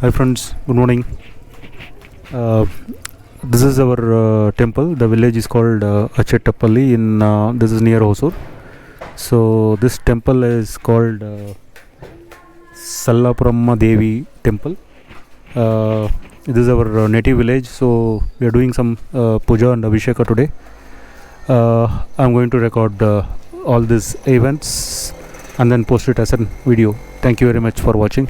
Hi friends, good morning. This is our temple. The village is called Achettapalli this is near Hosur. So this temple is called Sallapuramma Devi temple. This is our native village, so we are doing some puja and abhisheka today. I'm going to record all these events and then post it as a video. Thank you very much for watching.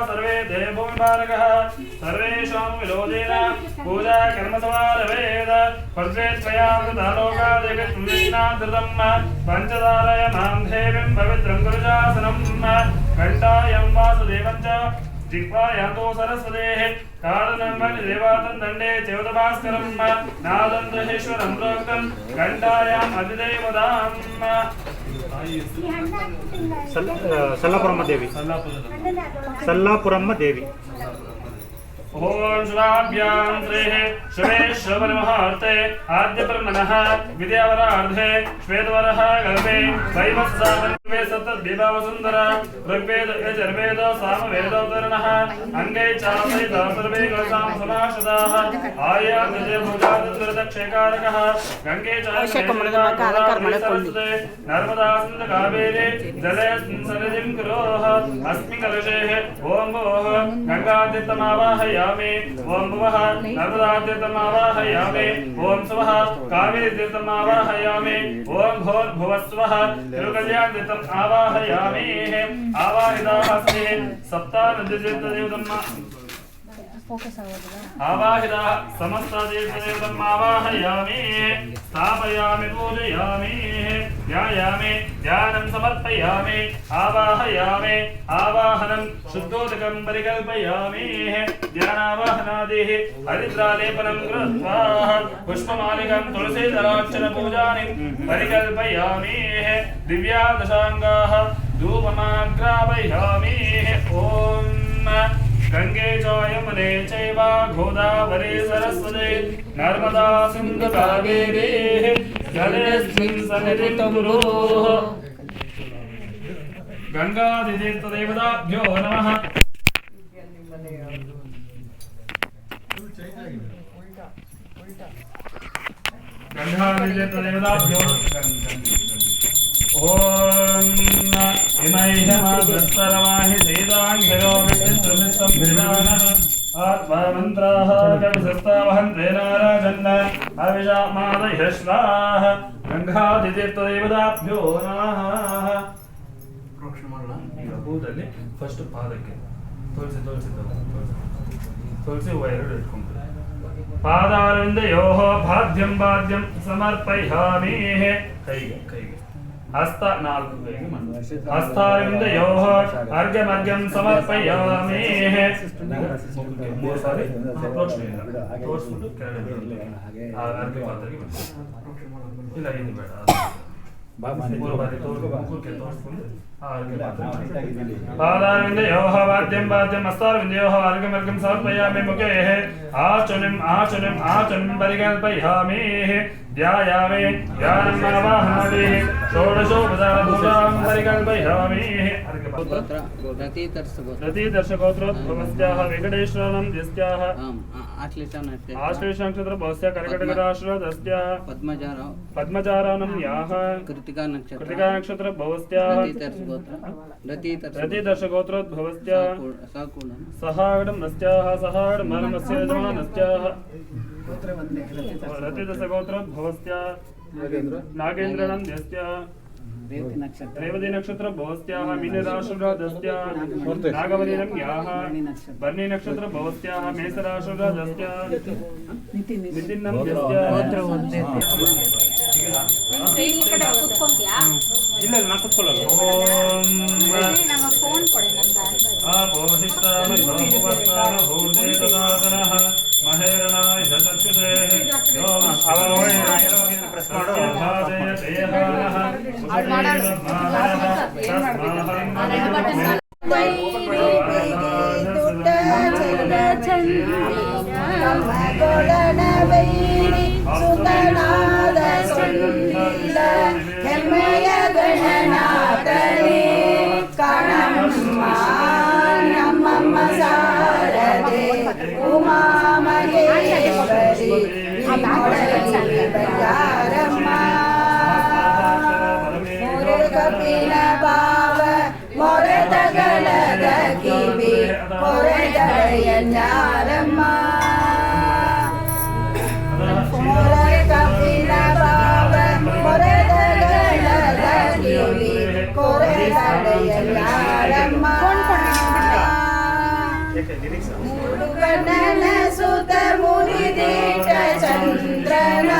सर्वे देवोन्मारकः सर्वेषां विलोदेन पूजा कर्मसमारभेद पर्वेत्वयामृतालोकादेविष्णाधृतं पञ्चदारयमां देवीं पवित्रं गुरुशासनं घण्टायं वासुदेवं च जिह्वायातो सरस्वतेः कारणं देवातं दण्डे चौदभास्करं नादं दहेश्वरं प्रोक्तं घण्टायाम् अधिदेवताम् Sallapuramma Devi. ओम शुभाभ्यां श्रेः शुभेश्वरमहार्ते आद्यब्रह्मणः विद्यावरार्धे श्वेतवरः गल्पे वैवस्सामन्वे सप्तद्वीपावसुन्दर ऋग्वेद यजुर्वेद सामवेदोत्तरणः अङ्गे चासहिता सर्वे कलसां समाश्रिताः आयातिर्भुजातिर्दक्षेकारकः गङ्गे सरस्वते नर्मदा सिन्धु कावेरी जले सन्निधिं कुरोः अस्मिन् कलशेः ओं भोः गङ्गातीर्थमावाहयामि ओं भुवः नर्मदातीर्थमावाहयामि ओं स्वः कावेरीतीर्थमावाहयामि ओं भूर्भुवस्वः तिरुकल्याणतीर्थम् आवाहयामि आवाहिताः स्मः सप्तानदीतीर्थदेवतम् आवाहिताः समस्ततीर्थदेवतम् आवाहयामि स्थापयामि पूजयामि ध्यायामि ध्यानं समर्पयामि आवाहयामि आवाहनं शुद्धोदकं परिकल्पयामि ध्यानावाहनादिः हरिद्रालेपनं कृत्वा पुष्पमालिकां तुलसीदलार्चन पूजानि परिकल्पयामि दिव्या दशाङ्गाः धूपमाग्रापयामि ॐ गंगे च यमुने चैव गोदावरी सरस्वती नर्मदा सिन्धु कावेरी जलेऽस्मिन् सन्निधिं कुरुः गंगादितीर्थदेवताभ्यो नमः गंगादितीर्थदेवताभ्यो ओम इमैषमादस्तरमाहि सेदाङ्गिरो विचित्रमित्तं विधानः आत्ममन्त्राः कविशस्तावहन्ते नाराजन् अविषामादयश्वाः गङ्गादितीर्थदेवताभ्यो नमः ಈಗ ಹೂದಲ್ಲಿ ಫಸ್ಟ್ ಪಾದಕ್ಕೆ ತುಳಸಿ ಹೂವು ಎರಡು ಇಟ್ಕೊಂಡು ಪಾದಾರವಿಂದಯೋಃ ಭಾದ್ಯಂ ಭಾದ್ಯಂ ಸಮರ್ಪಯಾಮಿ ಕೈಗೆ ಹಸ್ತ ನಾಲ್ಕು ಕೈಗೆ ಹಸ್ತಾರವಿಂದಯೋಃ ಅರ್ಘ್ಯಮರ್ಘ್ಯಂ ಸಮರ್ಪಯಾಮಿ ಮೂರು ಸಾರಿ ತೋರಿಸ್ಬಿಟ್ಟು ಕೆಳಗೆ ಅರ್ಘ್ಯ ಪಾತ್ರೆಗೆ ಇಲ್ಲ ಇದು ಬೇಡ ಮೂರು ಬಾರಿ ತೋರಿಸ್ಕೊಂಡು पादारविन्दयोः वाद्यं वाद्यं हस्तारविन्दयोः अर्घ्यमर्घ्यं समर्पयामि मुखे आचुनिं परिकल्पयामि ध्यायामि ध्यानमावाहनामि षोडशोपचारपूजां परिकल्पयामि रतिदर्शगोत्रोद्भवस्याः वेङ्कटेश्वरं यस्याः आश्लेषनक्षत्रभवस्याः कर्कटकराशिरदस्याः पद्मजारानं याः कृतिका नक्षत्रभवस्याः रतिदर्शगोत्रोद्भवस्याः सहागडं नस्याः सहागडमर्मस्य यजमानस्याः रतिदर्शगोत्रोद्भवस्याः नागेन्द्रनं यस्याः रेवती नक्षत्र भवस्याः मीनराशिरदस्याः नागवलीनं याः भरणी नक्षत्र भवस्याः मेषराशिरदस्याः नितिन्नं यस्याः ಇಲ್ಲ ನಾ ಕೂತ್ಕೊಳ್ಳಲ್ಲ ಓಂ ನಮ್ಮ ಫೋನ್ ಕೊಡಿ ನಂತ ಆಪೋಹಿಷ್ಟಾಮ ಭವಸ್ತಾನ ಹೋದೆ ತದಾತನಃ ಮಹೇರಣಾಯ ಚಕ್ಷುಷೇ ಯೋಮ ಅವೋಯ ಪ್ರೆಸ್ ಮಾಡು ಭಾದೇ ದೇಹಾನಃ ಹೆಮ್ಮೆಯ ಗಣನಾಥನೇ ಕಣಮ್ಮ ನಮ್ಮಮ್ಮ ಸಾರದೆ ಉಮಾ ಮಹೇಶ್ವರಿ ಬಂಗಾರಮ್ಮ ಮೊರೆ ಕಪಿಲ ಭಾವ ಮೊರೆತಗಳದ ಕಿವಿ ಮೊರೆದಳೆಯ ಜ್ಞಾನಮ್ಮ ಮೊರೆ ಕಪಿಲ ಭಾವ ಮೊರೆದಗಳದ ಕಿವಿ ಕೊರೆದಳೆಯ ಜ್ಞಾನಮ್ಮ ಮೂಡುಗಣ್ಣನ ಸುತ ಮುನಿದೀಟ ಚಂದ್ರನ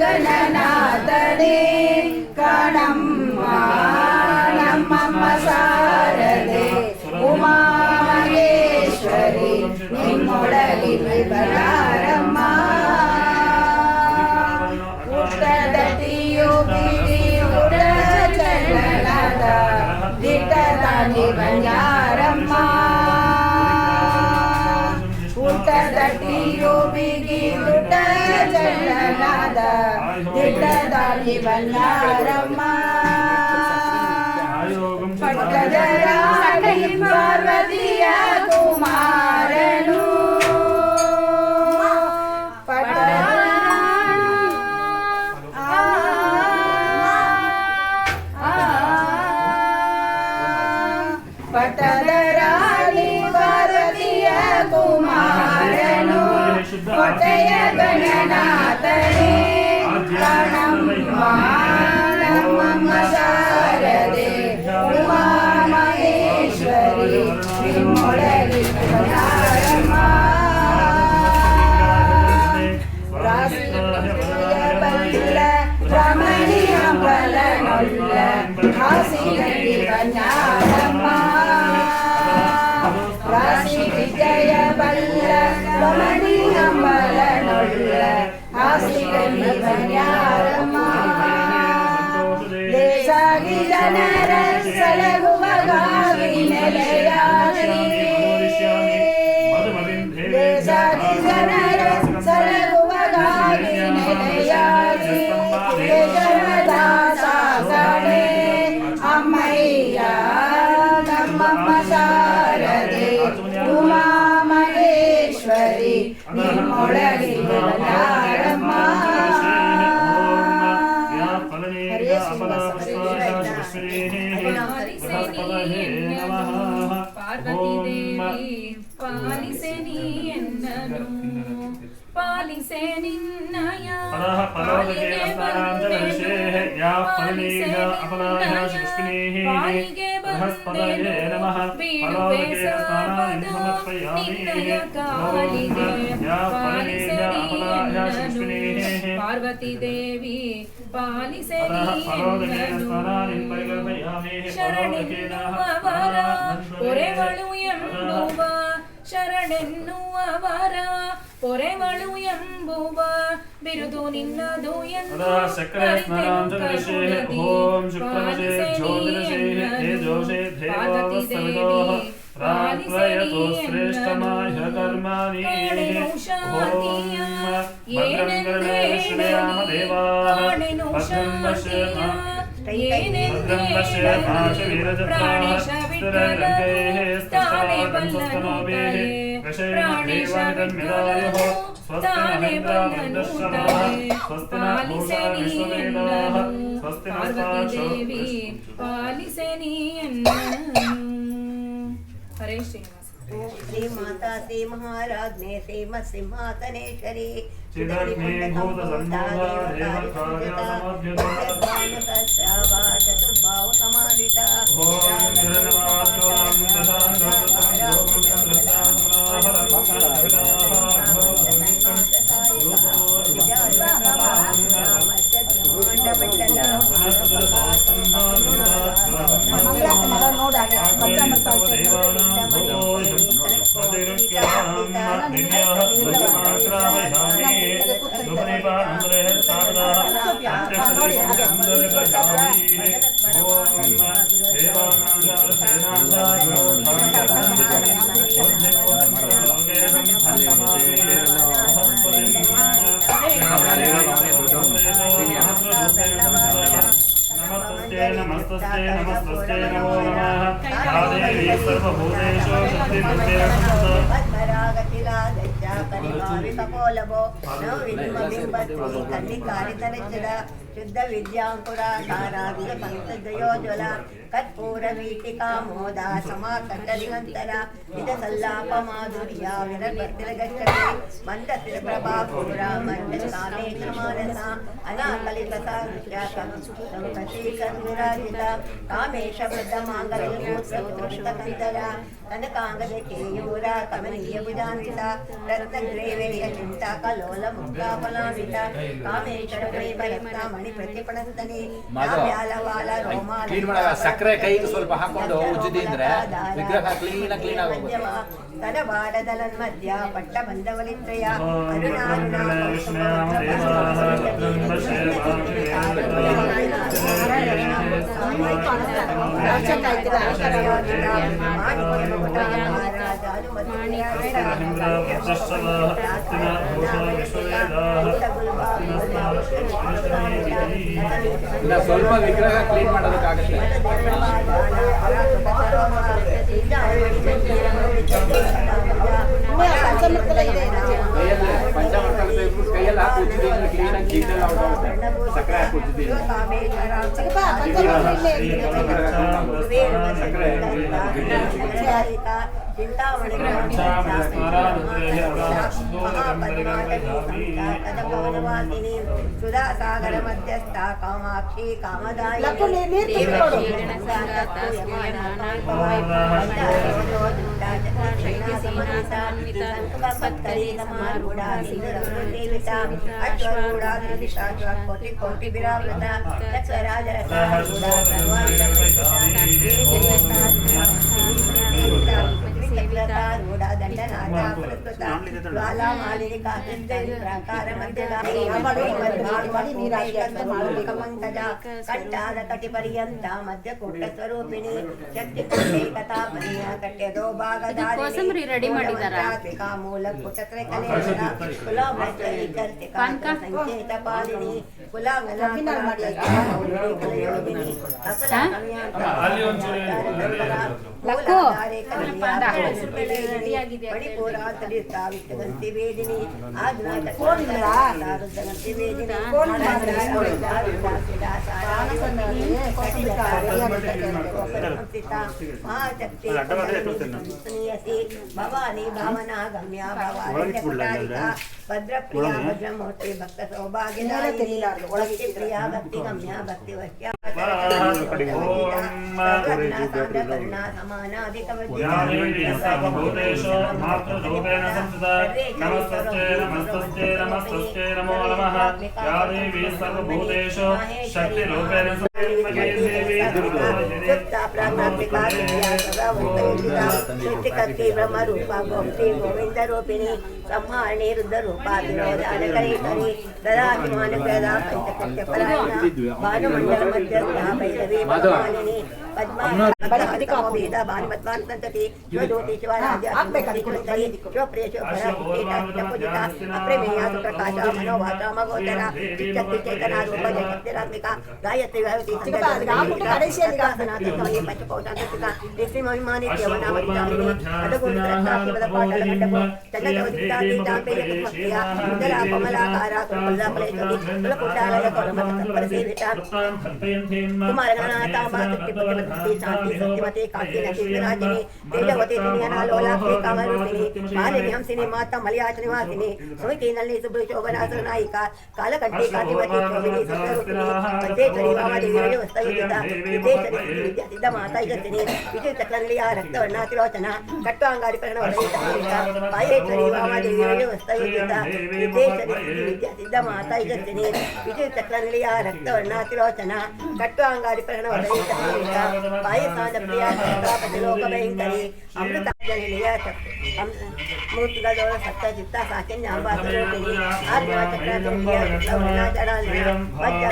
ಗಣನಾಥನೇ ಕಣಮ್ಮ ನಮ್ಮಮ್ಮ ಸಾರದೆ ಉಮಾ ಮಹೇಶ್ವರಿ ನಿಮ್ಮೊಳಗಿಲ್ಲಿ ಬಲಾರಮ್ಮ ಹುಟ್ಟದಟಿಯು ಬಿಡಿ ಹುಡ ಚಲನದ ದಿಟ್ಟದಾನಿ ಬಂಗಾರಮ್ಮ ಹುಟ್ಟದಟಿಯು ಬಿಗಿ ಹುಟ ಚಲನದ ದಿಟ್ಟದಾನಿ ಬಂಗಾರಮ್ಮ ಪಟ್ಟದ ರಾಣಿ ಪಾರ್ವತಿಯ ಕುಮಾರನು ಪಟ್ಟದ ರಾಣಿ ಪಾರ್ವತಿಯ ಕುಮಾರನು ಕೋಟೆಯ ಗಣನಾಥನೇ ಕಣಮ್ಮ ನಮ್ಮಮ್ಮ ಶಾರದೆ ಉಮಾ ಮಹೇಶ್ವರಿ ನಿಮ್ಮೊಳಗಿನ ಬಂಗಾರಮ್ಮ ರಾಸಿಯ ರಮಣಿ ಅಂಬಲನೊಲ್ಲ ಹಾಸಿಗಟ್ಟಿ ಬಂಗಾರಮ್ಮ ರಾಶಿ ವಿಜಯ ಬಲ್ಲ ರಮಣಿ ಅಂಬಲನೊಲ್ಲ ಹಾಸಿಗಟ್ಟಿ ಬಂಗಾರಮ್ಮ ದೇಶಾಗಿ ಜನರ ಸಲಹುವಗಾಗಿ ನೆಲೆಯಾಗಿ ದೇಶಾಗಿ ಜನರ ಸಲಹುವಗಾಗಿ ನೆಲೆಯಾಗಿ ಶಾಸನೆ ಅಮ್ಮಯ್ಯ ನಮ್ಮಮ್ಮ ಶಾರದೆ ಉಮಾ ಮಹೇಶ್ವರಿ ನಿಮ್ಮೊಳಗಿನ ಬಂಗಾರಮ್ಮ अतः परोदकेन स्नानान्तर्षेः या फलनीय अपलाय शिष्पिनीः बृहस्पतये नमः परोदकेन स्नानानि समर्पयामि या फलनीय अपलाय शिष्पिनीः पार्वती देवी पालिसे परोदकेन स्नानानि परिकल्पयामि ಶರಣೆನ್ನುವವರ ಪೊರೆವಳು ಎಂಬುವ ಶರಣೆನ್ನುವವರ ಪೊರೆವಳು ಎಂಬುವ ಬಿರುದು ನಿನ್ನದು ಎಂದು ಸಕ್ಕರೆ ಸ್ನಾನಾಂತರ್ಷೇ ಓಂ ಶುಕ್ರಮಸೇ ಜ್ಯೋತಿರಸೇ ಹೇ ಜೋಷೇ ದೇವೋಪಸ್ತವಿದೋ ರಾತ್ವಯತೋ ಶ್ರೇಷ್ಠಮಾಹ ಕರ್ಮಾಣಿ ಓಂ ಭದ್ರಂ ಕರ್ಣೇ ಶ್ರೇಯಾಮ ದೇವಾಃ ಭದ್ರಂ ಪಶ್ಯೇಮ ಭದ್ರಂ ಪಶ್ಯೇಮಾಶ ವೀರಜತ್ರಾಃ ಸ್ಥಿರೈರ್ಗೈಃ ಸ್ಥಿರೈರ್ಗಂಸುಸ್ತನೋಭಿಃ ವಶೇನ ದೇವಾನಿಧನ್ಯದಾಯುಃ ಸ್ವಸ್ತಿ ನಃ ಸ್ವಸ್ತಿ ನಃ ಭೂಷಾ ವಿಶ್ವವೇದಾಃ ಸ್ವಸ್ತಿ ಪಾರ್ವತಿ ಪಾಲಿಸೆ ನೀಯನ್ನು ಹರೇ ಶ್ರೀನಿವಾಸ ओम श्री माता श्री महाराज्ञे श्रीमत् सिंहासनेश्वरी चिदग्निभूत सम्मोहा देवकार्यसमभ्युता चतुर्भाव समानिता ओम निर्नमाद्यों नमस्ते नमो नमः या देवी सर्वभूतेषु शक्तिरूपेण शुद्ध विद्यांकुराधाराधिक पंकजयोज्वल कर्पूरवीटिका मोदा समाकटलिगंतरा विदसल्लापमाधुर्या विरपर्तिलगच्छति मन्दस्थिरप्रभापूरा मन्दकामेशमानसा अनाकलितसा विश्याकं संकटीकर्विराजिता कामेशवृद्धमाङ्गल्यमूर्तोषितकन्तरा कनकाङ्गदकेयूरा कमनीयभुजान्विता रत्नग्रेवेयचिन्ता कलोलमुक्ताफलान्विता कामेश्वरप्रेमरत्ना मणिप्रतिपणस्तने नाभ्यालवाल रोमाल ಸಕ್ಕರೆ ಕೈಗೆ ಸ್ವಲ್ಪ ಹಾಕೊಂಡು ಉಜ್ಜಿದಿ ಅಂದ್ರೆ ವಿಗ್ರಹ ಕ್ಲೀನ್ ಆಗೋಗುತ್ತೆ. ತನವಾಡದಲನ್ಮಧ್ಯ ಪಟ್ಟ ಬಂಧವಲಿತ್ರಯ ಸ್ವಲ್ಪ ವಿಗ್ರಹ ಕ್ಲೀನ್ ಮಾಡೋದಕ್ಕಾಗುತ್ತೆ. ಕೈಯಲ್ಲಿ ಹಾಕಿ ಉಜ್ಜಿದಿ ಕ್ಲೀನ್ ಆಗಿ ಜಿಡ್ಡೆಲ್ಲ ಹೊರಟೋಗುತ್ತೆ. ಸಕ್ಕರೆ ಹಾಕಿ ಉಜ್ಜಿದಿ ಸುಧಾಸಾಗರ ಮಧ್ಯಸ್ಥ ಕಾಮಾಕ್ಷಿ ಕಾಮದಾಯಿ ಕೋಟಿ ಕೋಟಿ ವಿರಾವೃತ ಕಂಠಾದ ಕಟಿ ಪರ್ಯಂತ ಮಧ್ಯ ಕೂಟ ಸ್ವರೂಪಿಣಿ ಶಕ್ತಿ ಕಥಾ ಪರ್ಯ ಕಟ್ಯದೋ ಭಾಗಧಾರಿ ರೆಡಿ ಮಾಡಿದಾರ ಮೂಲ ಕುಟತ್ರೆ ಕಲೆಯ ಸಂಕೇತ ಪಾಲಿನಿ ಕುಲಾಂಗಲ ಅಲ್ಲಿ ಒಂಚೂರು ಮೂಲಾಧಾರೆ ಮಣಿಪುರಾಂತರಿಸ್ತಾ ವಿಷ್ಣುಗಂತಿ ವೇದಿನಿ ಆಜ್ಞಾಚಕ್ರಂತಿ ವೇದಿನಿ ಮಹಾಶಕ್ತಿ ಭವಾನಿ ಭಾವನಾ ಗಮ್ಯ ಭವಾನಿ ಭದ್ರಪ್ರಿಯ ಭದ್ರಮೂರ್ತಿ ಭಕ್ತ ಸೌಭಾಗ್ಯದಾಯಿನಿ ಭಕ್ತಿ ಪ್ರಿಯ ಭಕ್ತಿ ಗಮ್ಯ ಭಕ್ತಿ ವಶ್ಯ ಕರುಣಾ ಸರ್ವಭೂತೇಷು ಮಾತೃರೂಪೇಣ ಸಂಸ್ಥಿತಾ ನಮಸ್ತಸ್ತೆ ನಮಸ್ತಸ್ತೆ ನಮಸ್ತಸ್ತೆ ನಮೋ ನಮಃ ಯಾ ದೇವಿ ಸರ್ವಭೂತೇಷು ಶಕ್ತಿರೂಪೇಣ ಬ್ರಹ್ಮರೂಪ ಗೋಪ್ತಿ ಗೋವಿಂದ ರೂಪಿಣಿ ಸಂಹಾರಣಿ ರುದ್ರರೂಪ ವಿರೋಧಾನಕರೇಶ್ವರಿ ದದಾಭಿಮಾನಪ್ರದ ಪಂಚಕೃತ್ಯಪರಾಯಣ ಭಾನುಮಂಡಲ ಮಧ್ಯಸ್ಥ ಭೈರವಿ ಭಗವಾನಿನಿ ಪದ್ಮಾವೇದ ಭಾನುಮತ್ವಾನ್ ಸಂತತಿ ಶಿವಜ್ಯೋತಿ ಶಿವರಾಜ್ಯ ಶಿವಪ್ರಿಯ ಶಿವಪೂಜಿತ ಅಪ್ರಮೇಯ ಸುಪ್ರಕಾಶ ಮನೋವಾಚ ಮಗೋಚರ ಶಕ್ತಿ ಚೇತನ ರೂಪ ಶಕ್ತಿರಾತ್ಮಿಕ ಗಾಯತ್ರಿ ಗಾಯತ್ರಿ ಪಂಚಪೌಷಾಂತಿಕ ಶ್ರೀ ಮಹಿಮಾನಿತ್ಯ ವನಾಮರಿತಾಮಿನಿ ಅದಗುಣ ರತ್ನಾಕ್ಷಿಪದ ಪಾಟಲ ಮಂಡಪ ಚಂಡಕವದಿತಾಂಬೇಯ ಭಕ್ತಿಯ ಉದರ ಕಮಲಾಕಾರ ಕುಲಕಲೇಶ್ವರಿ ಕುಲಕುಂಡಾಲಯ ಕೌರಮತತ್ಪರ ಸೇವಿತ ಕುಮಾರಗಣನಾಥಾಂಬಾ ತೃಪ್ತಿಪತಿ ಶಾಂತಿ ಸತ್ಯವತಿ ಕಾಂತಿನತಿ ವಿರಾಜಿನಿ ತೇಜವತಿ ದುನಿಯನಾಲೋಲಾಕ್ಷಿ ಕಾಮರೂಪಿಣಿ ಮಾಲಿನಿ ಹಂಸಿನಿ ಮಾತಾ ಮಲಯಾಚ ನಿವಾಸಿನಿ ಸುಮಿತಿನಲ್ಲಿ ಸುಬ್ರು ಶೋಭನಾಸುರ ನಾಯಿಕ ಕಾಲಕಂಠಿ ಕಾಂತಿಮತಿ ಶೋಭಿನಿ ಸತ್ಯರೂಪಿಣಿ ಪಂಚೇಶ್ವರಿ ವಾಮದೇವಿ ವಸ್ತಯುತ ವಿದೇಶರಿ ವಿದ್ಯಾ ಸಿದ್ಧ ಮಾತಾ ಯಶಸ್ವಿನಿ ವಿಜಯ ಚಕ್ರನಿಲಿಯ ರಕ್ತವರ್ಣ ತಿರೋಚನ ಕಟ್ಟಾಂಗಾರಿ ಕರ್ಣ ಪಾಯೇಶ್ವರಿ ವಾಮದೇವಿ ವಸ್ತಯುತ ವಿದೇಶರಿ ವಿದ್ಯಾ ಸಿದ್ಧ ಮಾತಾ ಯಶಸ್ವಿನಿ ವಿಜಯ ಚಕ್ರನಿಲಿಯ ರಕ್ತವರ್ಣ ತಿರೋಚನ ಕಟ್ಟಾಂಗಾರಿ ಕರ್ಣ ಪಾಯಸಾದ ಪ್ರಿಯ ಲೋಕ ಭಯಂಕರಿ ಅಮೃತ ಜನಿಲಿಯ ಮೂರ್ತಿಗಳೋಳ ಸಪ್ತ ಚಿತ್ತ ಸಾಕೆನ್ಯಾಂಬಾ ಸ್ವರೂಪಿಣಿ ಆಜ್ಞಾ ಚಕ್ರನಿಲಿಯ ವರ್ಣಾಚರಾಲಿಯ ಮಧ್ಯ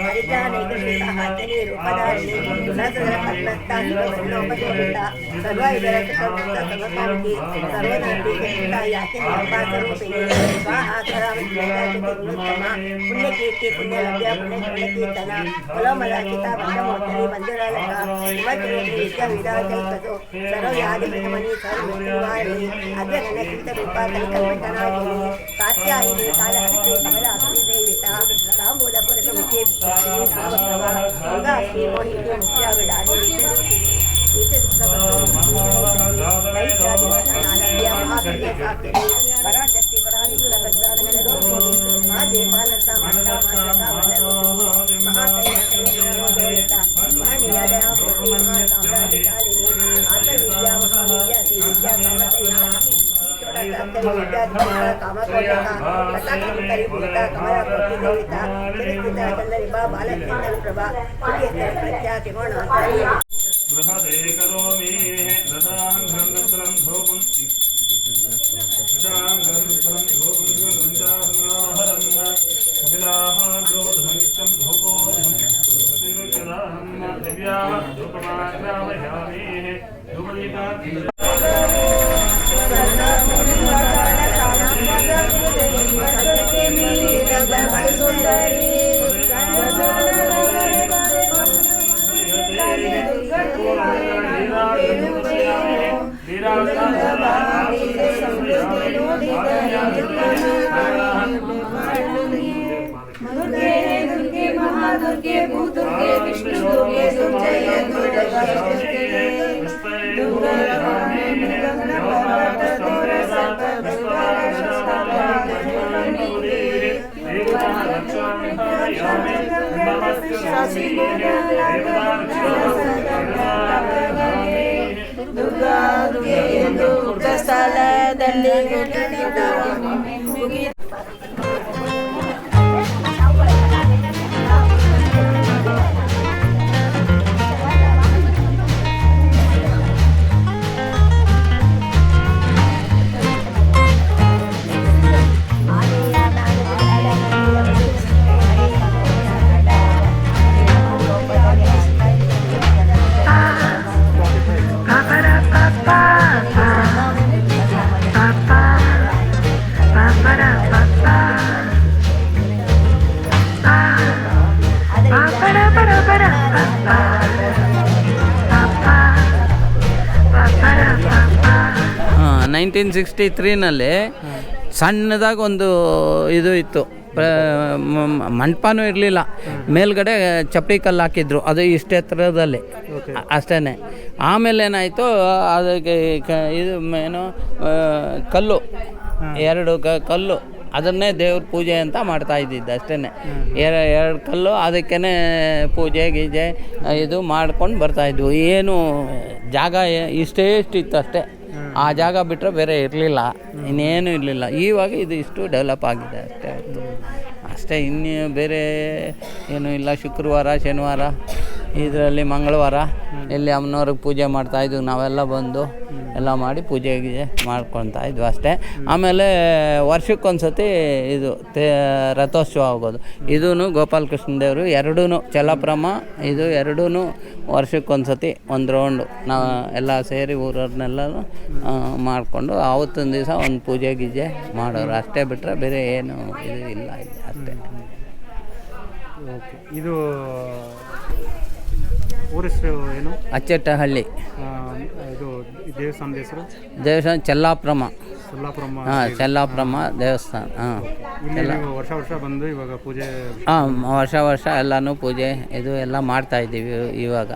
ಹರಿಜಾನೈಕೃತ ಹಾಕಿನಿ ರೂಪಧಾರಿಣಿ ಸಹಸ್ರ ಕರ್ಣಸ್ಥ ಲೋಕಶೋಭಿತ ಸರ್ವ ಇದರ ಚಕ್ರವೃತ್ತ ಸರ್ವಕಾಂತಿ ಸರ್ವನಾಂತಿ ಕೃತ ಯಾಕಿನ್ಯಾಂಬಾ ಸ್ವರೂಪಿಣಿ ಸ್ವಾಹಾಕರಾಮೋತ್ತಮ ಪುಣ್ಯಕೀರ್ತಿ ಪುಣ್ಯಲಭ್ಯ ಪುಣ್ಯಕೀರ್ತನ ಫಲಮಲಾಚಿತ ಬಂಧಮೋತ್ತರಿ ಮಂಜುರಾಲಕ ಹಿಮದ್ರೋಹಿ ವಿದ್ಯಾ ವಿಧಾಜೈಕಸು ಸರ್ವಯಾದಿ ಮಣಿ ಸರ್ವವಾರಿಣಿ ಅಗ್ರಗಣ ಕೃತ ರೂಪ ಕಲಿಕಲ್ಪನಾಗಿನಿ ಕಾತ್ಯಾಯಿನಿ ಕಾಲಹಸ್ತಿ ಕಮಲ ಅಗ್ನಿ ಸೇವಿತ ತಾಂಬೂಲ ಪುರಸ ಮುಖಿ ಸಾವತ್ರವ ಯೋಗಾಶ್ರೀ ಮೋಹಿನಿ ಮುಖ್ಯ ವಿಡಾನಿ ಪರಾಶಕ್ತಿ ಪರಾನಿಕುಲ ಭದ್ರಾನಗರ ಮಾದೇ ಮಾನಸ ಮಾತಾ ಮಾತಕ ಮಹಾಕೈಲಾಸ ಮಹಾನಿಯಾದ ಮೂರ್ತಿ ಮಹಾಸಾಮ್ರಾಜಿಕಾಲಿನಿ ಆತವಿದ್ಯಾ ಮಹಾವಿದ್ಯಾ ಶ್ರೀ ವಿದ್ಯಾ ಕಾಮಕೋಟಕ ಕಟಾಕ್ಷರಿ ಭೂತ ಕಮಲ ಕೋಟಿ ದೇವಿತ ಚರಿತ್ರಿತ ಚಂದ್ರಿಭಾ ಬಾಲಚಂದ್ರ ಪ್ರಭಾ ಪ್ರಖ್ಯಾತಿ ಗುಣ ಬೃಹದೇ ಕರೋಮಿ ರಸಾಂಘ್ರಂ ರುದ್ರಂ ಧೂಪಂ ರಸಾಂಘ್ರಂ ರುದ್ರಂ ಧೂಪಂ ವೃಂದಾವನೋಹರಂ ಕಪಿಲಾಹ ಗೋಧನಿತ್ಯಂ ಧೂಪೋಧಂ ಪ್ರತಿರುಕ್ಯದಾಹಂ ದಿವ್ಯಾಹ ಧೂಪಮಾಗ್ರಾಮಯಾಮಿ ಧೂಪದೀಪಾ दुर्गे महादुर्गे भूदुर्गे विष्णु दुर्गे दुर्जय ದುರ್ಗೆ ಎಂದು ಸ್ಥಳದಲ್ಲಿ Ba ba da ba ba. 1963ನಲ್ಲಿ ಸಣ್ಣದಾಗಿ ಒಂದು ಇದು ಇತ್ತು, ಮಂಟಪನೂ ಇರಲಿಲ್ಲ, ಮೇಲ್ಗಡೆ ಚಪ್ಪಡಿ ಕಲ್ಲು ಹಾಕಿದ್ರು, ಅದು ಇಷ್ಟೇ ಎತ್ತರದಲ್ಲಿ ಅಷ್ಟೇ. ಆಮೇಲೆ ಏನಾಯಿತು, ಅದಕ್ಕೆ ಇದು ಏನು ಕಲ್ಲು, 2 ಕಲ್ಲು, ಅದನ್ನೇ ದೇವ್ರ ಪೂಜೆ ಅಂತ ಮಾಡ್ತಾ ಇದ್ದಿದ್ದು ಅಷ್ಟೇ. 2 ಕಲ್ಲು, ಅದಕ್ಕೇ ಪೂಜೆ ಗೀಜೆ ಇದು ಮಾಡ್ಕೊಂಡು ಬರ್ತಾಯಿದ್ವು. ಏನು ಜಾಗ ಇಷ್ಟಿತ್ತು ಅಷ್ಟೇ, ಆ ಜಾಗ ಬಿಟ್ಟರೆ ಬೇರೆ ಇರಲಿಲ್ಲ, ಇನ್ನೇನು ಇರಲಿಲ್ಲ. ಇವಾಗ ಇದು ಇಷ್ಟು ಡೆವಲಪ್ ಆಗಿದೆ ಅಷ್ಟೇ, ಇನ್ನು ಬೇರೆ ಏನೂ ಇಲ್ಲ. ಶುಕ್ರವಾರ ಶನಿವಾರ ಇದರಲ್ಲಿ ಮಂಗಳವಾರ ಇಲ್ಲಿ ಅಮ್ಮನವ್ರಿಗೆ ಪೂಜೆ ಮಾಡ್ತಾಯಿದ್ವಿ, ನಾವೆಲ್ಲ ಬಂದು ಎಲ್ಲ ಮಾಡಿ ಪೂಜೆ ಗೀಜೆ ಮಾಡ್ಕೊತಾ ಇದ್ವಿ ಅಷ್ಟೇ. ಆಮೇಲೆ ವರ್ಷಕ್ಕೊಂದ್ಸತಿ ಇದು ರಥೋತ್ಸವ ಆಗೋದು, ಇದೂ ಗೋಪಾಲಕೃಷ್ಣ ದೇವರು, ಎರಡೂ ಚಲಪ್ರಮ ಇದು ಎರಡೂ ವರ್ಷಕ್ಕೊಂದ್ಸತಿ ಒಂದು ರೌಂಡು ನಾವು ಎಲ್ಲ ಸೇರಿ ಊರವ್ರನ್ನೆಲ್ಲನೂ ಮಾಡಿಕೊಂಡು ಆವತ್ತಿನ ದಿವಸ ಒಂದು ಪೂಜೆ ಗೀಜೆ ಮಾಡೋರು ಅಷ್ಟೇ, ಬಿಟ್ಟರೆ ಬೇರೆ ಏನು ಇದು ಇಲ್ಲ ಇಲ್ಲಿ ಅಷ್ಟೇ. ಓಕೆ, ಇದು ಊರ ಹೆಸರು ಏನು? ಅಚ್ಚಟ್ಟಹಳ್ಳಿ. ಇದು ದೇವಸ್ಥಾನದ ಹೆಸರು? ದೇವಸ್ಥಾನ ಚೆಲ್ಲಾಪ್ರಮ. ಹಾಂ, ಚೆಲ್ಲಾಪ್ರಮ ದೇವಸ್ಥಾನ. ಹಾಂ, ವರ್ಷ ವರ್ಷ ಬಂದು ಇವಾಗ ಪೂಜೆ? ಹಾಂ, ವರ್ಷ ಎಲ್ಲನೂ ಪೂಜೆ ಇದು ಎಲ್ಲ ಮಾಡ್ತಾಯಿದ್ದೀವಿ. ಇವಾಗ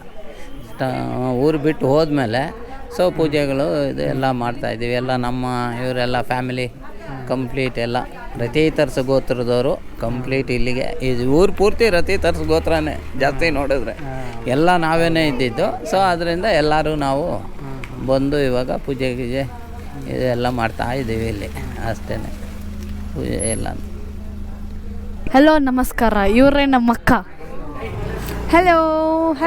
ಊರು ಬಿಟ್ಟು ಹೋದ್ಮೇಲೆ ಪೂಜೆಗಳು ಇದು ಎಲ್ಲ ಮಾಡ್ತಾಯಿದ್ದೀವಿ. ಎಲ್ಲ ನಮ್ಮ ಇವರೆಲ್ಲ ಫ್ಯಾಮಿಲಿ ಕಂಪ್ಲೀಟ್ ಎಲ್ಲ ರಥೀತರ್ಸ ಗೋತ್ರದವರು ಕಂಪ್ಲೀಟ್ ಇಲ್ಲಿಗೆ. ಇದು ಊರು ಪೂರ್ತಿ ರಥೀತರ್ಸ ಗೋತ್ರನೇ ಜಾಸ್ತಿ ನೋಡಿದ್ರೆ, ಎಲ್ಲ ನಾವೇನೇ ಇದ್ದಿದ್ದು. ಅದರಿಂದ ಎಲ್ಲರೂ ನಾವು ಬಂದು ಇವಾಗ ಪೂಜೆ ಗೀಜೆ ಇದೆಲ್ಲ ಮಾಡ್ತಾ ಇದ್ದೀವಿ ಇಲ್ಲಿ ಅಷ್ಟೇ, ಪೂಜೆ ಎಲ್ಲ. ಹಲೋ, ನಮಸ್ಕಾರ, ಇವರೇ ನಮ್ಮ ಅಕ್ಕ. Hello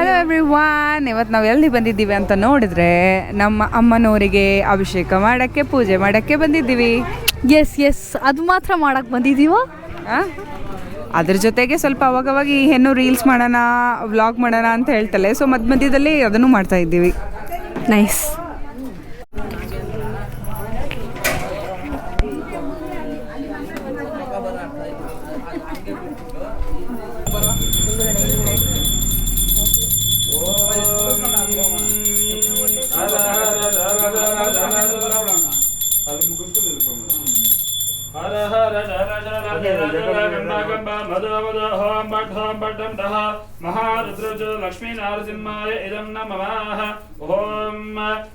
everyone. ಇವತ್ತು ನಾವು ಎಲ್ಲಿ ಬಂದಿದ್ದೀವಿ ಅಂತ ನೋಡಿದ್ರೆ ನಮ್ಮ ಅಮ್ಮನವರಿಗೆ ಅಭಿಷೇಕ ಮಾಡೋಕ್ಕೆ, ಪೂಜೆ ಮಾಡೋಕ್ಕೆ ಬಂದಿದ್ದೀವಿ. ಎಸ್, ಅದು ಮಾತ್ರ ಮಾಡೋಕ್ಕೆ ಬಂದಿದ್ದೀವ. ಅದ್ರ ಜೊತೆಗೆ ಸ್ವಲ್ಪ ಅವಾಗವಾಗ ಈ ಹೆಣ್ಣು ರೀಲ್ಸ್ ಮಾಡೋಣ, ವ್ಲಾಗ್ ಮಾಡೋಣ ಅಂತ ಹೇಳ್ತಲೆ, ಮಧ್ಯದಲ್ಲಿ ಅದನ್ನು ಮಾಡ್ತಾ ಇದ್ದೀವಿ. ನೈಸ್. ಹರ ಹರ ಜರ ಜರ ಗಂಬ ಮಧು ಮಧು ಹೋಂ ಭಟ್ ಡಂ ಮಹಾರುದ್ರಜ ಲಕ್ಷ್ಮೀ ನರಸಿಂಹಾಯ ಇದಂ ನಮಃ. ಓಂ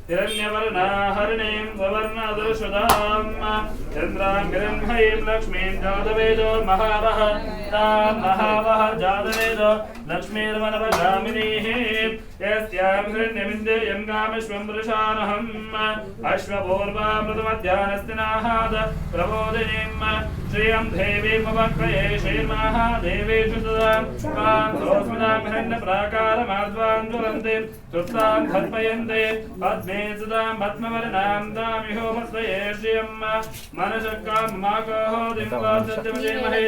ಹಿರಣ್ಯವರ್ಣ ಹರಿಣೀಂ ಸವರ್ಣ ದುರ್ಷದಾಂ ಚಂದ್ರಾಂ ಹಿರಣ್ಮಯೀಂ ಲಕ್ಷ್ಮೀಂ ಜಾತವೇದೋ ಮಹಾವಹ ತಾಂ ಮಹಾವಹ ಜಾತವೇದೋ ಲಕ್ಷ್ಮೀರ್ವನವಜಾಮಿನೀಃ ಯಸ್ಯಾಂ ಹಿರಣ್ಯಮಿಂದೇಯಂ ಗಾಮಶ್ವಂ ವೃಷಾನಹಂ ಅಶ್ವಪೂರ್ವಾಮೃತಮಧ್ಯಾನಸ್ತಿನಾಹಾದ ಪ್ರಬೋಧಿನೀಂ ಶ್ರಿಯಂ ದೇವೀಮವಕ್ರಯೇ ಶ್ರೀರ್ಮಹಾದೇವೇಷು ಸದಾಂ ಕಾಂತೋಸ್ಮಿನಾಂ ಹಿರಣ್ಯಪ್ರಾಕಾರಮಾಧ್ವಾಂ ಜ್ವಲಂತೆ ಸುಪ್ತಾಂ ಕಲ್ಪಯಂತೆ ಪದ್ಮೇ ಸದಾಂ ಪದ್ಮವರ್ಣಾಂ ದಾಮಿಹೋ ಮಸ್ವಯೇ ಶ್ರಿಯಂ ಮನಶಕ್ಕಾಂ ಮಾಕೋಹೋ ದಿಮ್ವಾಸತ್ಯಮಜೇಮಹೇ.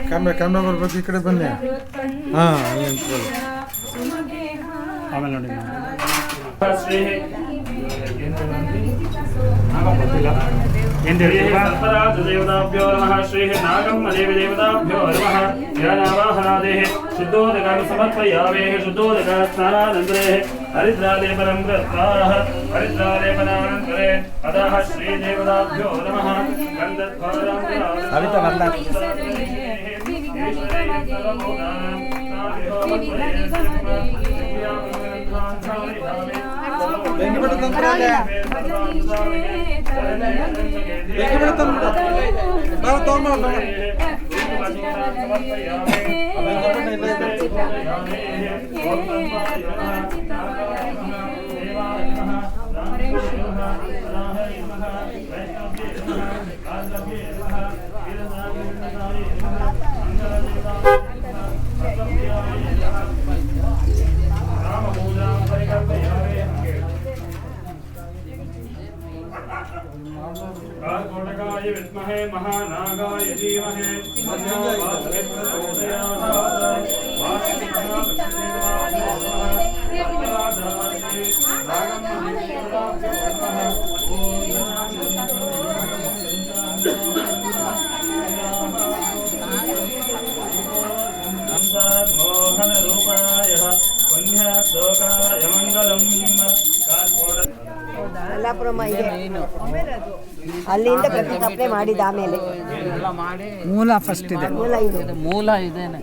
ಕ್ಯಾಮ್ರಾ ಬರ್ಬೇಕು, ಈ ಕಡೆ ಬನ್ನಿ. ಹಾಂ, ಆಮೇಲೆ ನೋಡಿ ದೇವತಾಭ್ಯೋ ನಮಃ. ಶ್ರೀ ನಾಗಮ್ಮ ದೇವಿ ದೇವತಾಭ್ಯೋ ನಮಃ. ಜ್ಞಾನಾವಾಹನಾದೇಃ ಶುದ್ಧೋದಕಾನ್ ಸಮರ್ಪಯಾಮೇ. ಶುದ್ಧೋದಕ ಸ್ನಾನಾನಂತರೇ ಹರಿದ್ರಾಲೇಪನಂ ಕೃತ್ವಾ ಹರಿದ್ರಾಲೇಪನಾನಂತರೇ ಅತಃ ಶ್ರೀ ದೇವತಾಭ್ಯೋ ನಮಃ. कालकोटकाय विद्महे महानागाय धीमहि तन्नो वासुदेव प्रचोदयात्। मोहन रूपाय पुण्यश्लोकाय मंगलम्। ಮಲ್ಲಾಪುರಮ್ಮ ಇದೆ, ಅಲ್ಲಿಂದ ಪ್ರತಿಷ್ಠಾಪನೆ ಮಾಡಿದ ಆಮೇಲೆ ಮೂಲ ಫಸ್ಟ್ ಇದೆ, ಮೂಲ ಇದು. ಮೂಲ ಇದೇನೆ.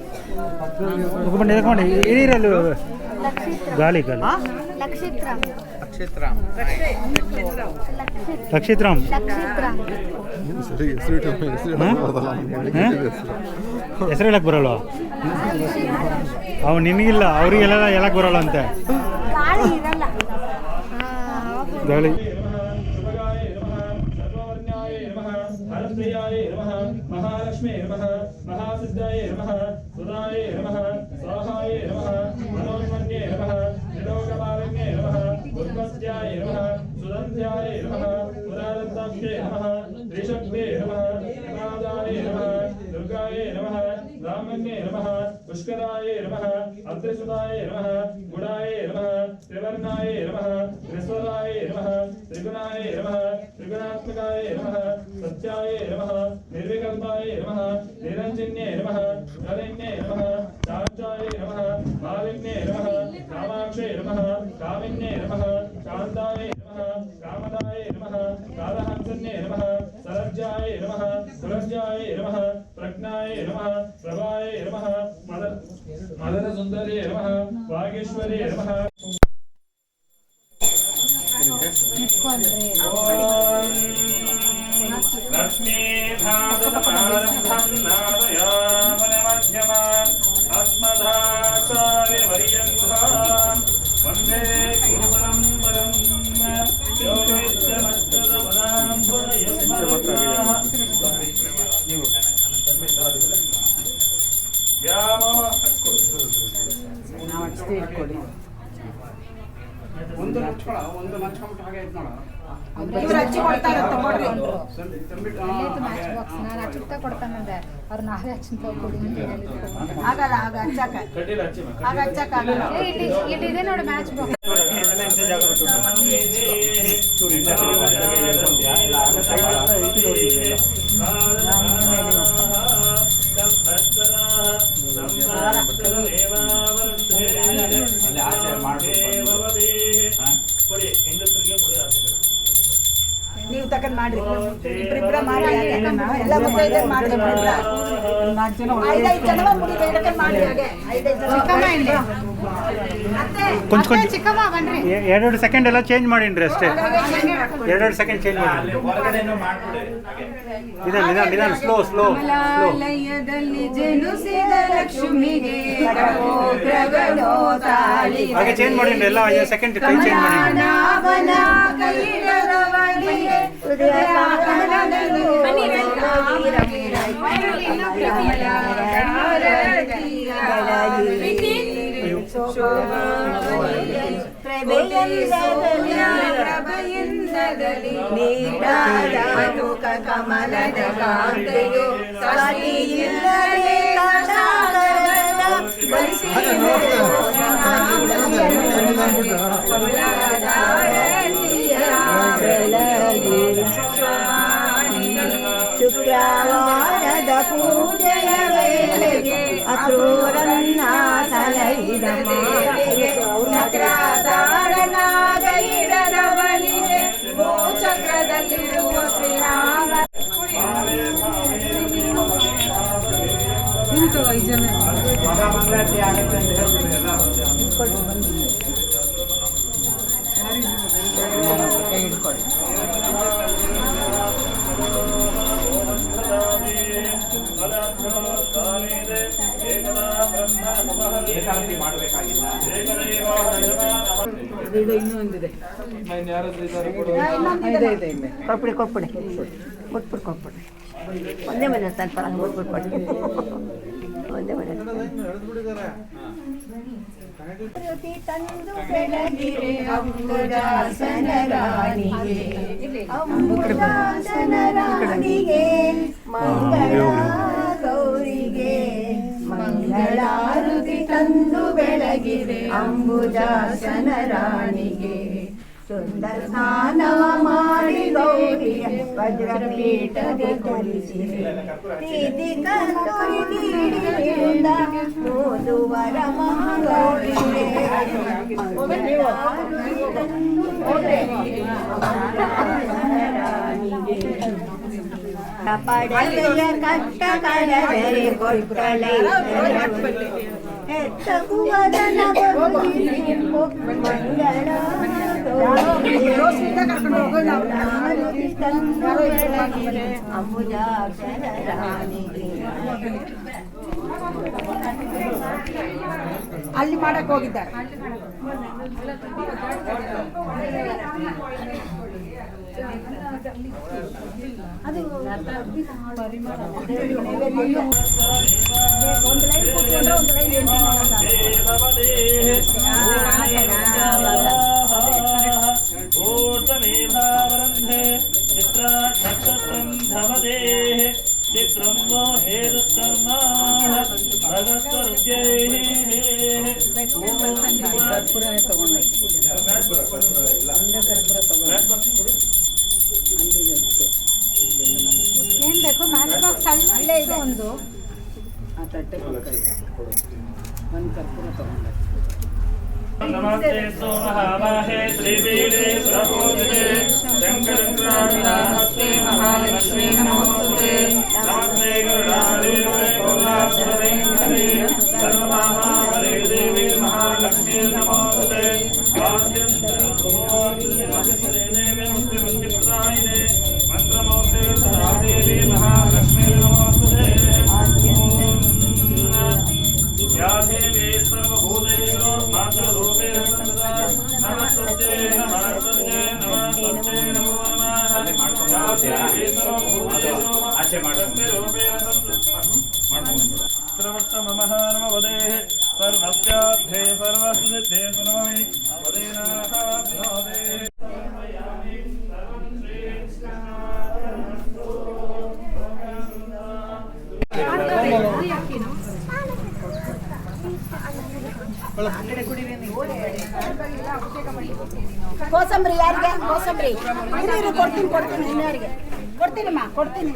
ಗಾಳಿ ಲಕ್ಷಿತ್ರಾಮ್ ಹೆಸರು ಹೇಳಕ್ ಬರಲ್ಲ ಅವ್ ನಿನಗಿಲ್ಲ, ಅವ್ರಿಗೆಲ್ಲ ಹೇಳಕ್ ಬರಲ್ಲ ಅಂತೆ ಗಾಳಿ. महालक्ष्मी नमः, महासिद्धाय नमः, सुधाय नमः, स्वाहाय नमः, मनोन्मन्ये नमः, त्रिलोकपालन्ये नमः, उत्पत्त्याय नमः, सुदन्त्याय नमः, पुरादत्ताक्षे नमः, त्रिशक्ते नमः, नादाय नमः, दुर्गाय नमः, रामन्ये नमः, पुष्कराय नमः, अत्रिसुताय नमः, गुणाय नमः, त्रिवर्णाय नमः, त्रिस्वराय नमः, त्रिगुणाय नमः, त्रिगुणात्मकाय नमः, सत्याय नमः, निर्विकल्पाय नमः, निरञ्जन्ये नमः, कलिन्ये नमः, शान्ताय नमः, मालिन्ये नमः, कामाक्षे नमः, कामिन्ये नमः, शान्ताय नमः, कामदाय नमः, कालहंसन्ये नमः, सरज्जाय नमः, सुरज्जाय नमः, प्रज्ञाय नमः, प्रभाय नमः, मदनसुन्दरे नमः, वागीश्वरे नमः। लक्ष्मीधातुसमारम्भं नादयामनमध्यमान् अस्मदाचार्यपर्यन्तान् वन्दे गुरुपरम्परम् यो नित्यमच्युतपदाम्बुजयुग्मरुग्णाः ಒಂದು ಲಕ್ಷ ಒಂದು ಲಕ್ಷ ಹಾಗೆ ಆಯ್ತು ನೋಡ. ಇದೆ ನೋಡಿ ಮ್ಯಾಚ್ ಬಾಕ್ಸ್. ನೀವು ತಗೊಂಡ್ ಮಾಡ್ರಿ, ಇಬ್ರಿಬ್ರ ಮಾಡಿ ಎಲ್ಲ ಮುಗಿದ ಮಾಡ್ರಿ. 5 ಜನ ಮುಡಿ ಬೇಡಕ್ಕೆ ಮಾಡಿ ಹಾಗೆ 5 ಜನ ಕೊಂಚ ಎರಡು ಸೆಕೆಂಡ್ ಎಲ್ಲ ಚೇಂಜ್ ಮಾಡಿನ್ರಿ ಅಷ್ಟೇ, 2 ಸೆಕೆಂಡ್ ಚೇಂಜ್ ಮಾಡಿ. ನಿಧಾನ ಸ್ಲೋ ಸ್ಲೋ ಸ್ಲೋ. ಹಾಗೆ ಚೇಂಜ್ ಮಾಡಿನ್ರಿ ಎಲ್ಲ 5 ಸೆಕೆಂಡ್ ಕೈ ಚೇಂಜ್ ಮಾಡಿ. ಕಮಲದ ಕಾಂತೆಯು ಸತಿಯಿಲ್ಲದೆ ಶುಕ್ರವಾರದ ಪೂಜೆಯ ವೇಳೆಗೆ ಅಕ್ರೂರನ್ನ ಸಲಹಿದ ಚಕ್ರಧಾರನಾದ ಇಡದವನಿಗೆ ಭೂಚಕ್ರದಲ್ಲಿರುವ ಶ್ರೀರಾಮ ಕೊಟ್ಬಿಡಿ ಕೊಟ್ಬಿಡಿ ಕೊಟ್ಬಿಟ್ಟು ಕೊಟ್ಬಿಡಿ. ಒಂದೇ ಮನೆ ಸ್ವಲ್ಪ ಕೊಟ್ಬಿಟ್ಟು ಒಂದೇ ಮನೆ ತಂದು ಬೆಳಗಿರೆ ಅಂಬುದಾಸನ ರಾಣಿಗೆ ಅಂಬುದಾಸನ ಜನರಾಣಿಗೆ ಮಂಗಳ ಗೌರಿಗೆ ಮಂಗಳಾರತಿ ತಂದು ಬೆಳಗಿದೆ ಅಂಬುಜಾಸನ ರಾಣಿಗೆ ಸುಂದರ ಸ್ನಾನವ ಮಾಡಿ ಗೌರಿಯ ವಜ್ರಪೀಠಗೆ ಕೊಲಿಸಿದೆ ಪ್ರೀತಿ ಕರ್ತೂರಿ ನೀಡಿದ ಮೋದುವರ ಮಹಾಗೌರಿಗೆ ಪಡೆಯ ಕಟ್ಟ ಕಡದರೆ ಕೊಟ್ಟಳೆ ಹೆತ್ತ ಕುವದನ ಮಂಗಳ ಅಂಬುಜಾಕ್ಷರ ರಾಣಿಗೆ ಅಲ್ಲಿ ಮಾಡಕ್ ಹೋಗಿದ್ದಾರೆ. ಚಿತ್ರಂ ಹೇರುತ್ತಮ ಏನ್ ಬೇಕು ಮ್ಯಾಚ್ ಬಾಕ್ಸ್ ಅಲ್ಲೇ ಇದೆ ಒಂದು ನಮಸ್ತೆ ಸೋಮಹಾವಾಹೇ ಶ್ರೀವೀರೇ ಪ್ರಬೋಧಿತೆ ಶಂಕರಗ್ರಾಮಸ್ಥೆ ಮಹಾಲಕ್ಷ್ಮೀ ನಮೋಸ್ತುತೆ ನಮಸ್ತೆ ಗರುಡಾದೇವೇ ಕರುಣಾಸುರವೆಂಕಟೇ ಸರ್ವಮಹಾಮರೇ ದೇವಿ ಮಹಾಲಕ್ಷ್ಮೀ ನಮೋಸ್ತುತೆ ದೇವಿ ಮುಕ್ತಿಪ್ರದಾಯಿನೇ ಮಂತ್ರಮೂರ್ತೆ ಸದಾ ದೇವಿ ಮಹಾಲಕ್ಷ್ಮೀ ನಮೋಸ್ತುತೆ या देवी सर्वभूतेषु मातृरूपेण सर्वदा नमस्तस्यै नमस्तस्यै नमस्तस्यै नमो नमः या देवी सर्वभूतेषु शक्तिरूपेण सर्ववर्तममः नमवदेः सर्वस्याध्ये सर्वसिद्धे सर्वमयि वदेनाः भवदेः ಕೋಸಂಬರಿ ಯಾರಿಗೆ ಕೋಸಂಬರಿ ಕೊಡ್ತೀನಿ ಕೊಡ್ತೀನಿ ಇನ್ಯಾರಿಗೆ ಕೊಡ್ತೀನಮ್ಮ ಕೊಡ್ತೀನಿ